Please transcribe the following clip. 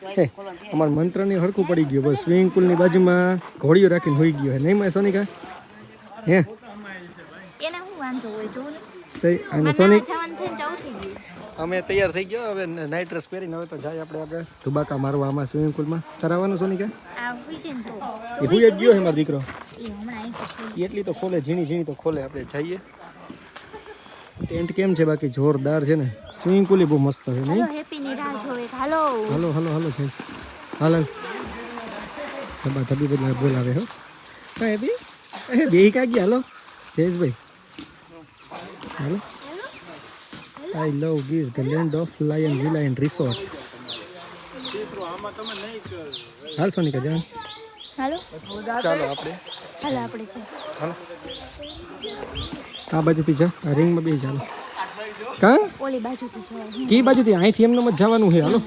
અમારા મંત્રની હરખું પડી ગયું બસ સ્વિમિંગ પુલની બાજુમાં ઘોડીઓ રાખીને હોઈ ગયો હે નહીં માં સોનિકા હે એને હું વાંધો હોય જો અને સોનિક જવાનું થઈને જવું થઈ ગયું અમે તૈયાર થઈ ગયો હવે નાઇટ ડ્રેસ પહેરીને હવે તો જાય આપણે ધુબાકા મારવા આમાં સ્વિમિંગ પુલમાં તરાવવાનું સોનિકા આ હુઈ છે ને તો એ હુઈ જ ગયો હે મારો દીકરો એ હમણાં અહીં એટલી તો ખોલે ઝીણી તો ખોલે આપણે જઈએ ટેન્ટ કેમ છે બાકી જોરદાર છે ને સ્વિમિંગ પુલ બહુ મસ્ત છે નહીં હેપી ની રાહ જોવે હાલો હાલો છે હાલ ધબા ધબી બધા બોલાવે હો કાંઈ બી બે કા ગયા હાલો જયેશભાઈ હાલો I love Gir the land of lion villa and resort હાલ સોનિકા જાન હાલો ચાલો આપણે છે હાલો આ બાજુથી જા આ રિંગમાં બે ચાલો કા ઓલી બાજુથી જવાય કી બાજુથી અહીંથી એમને જ જવાનું છે હાલો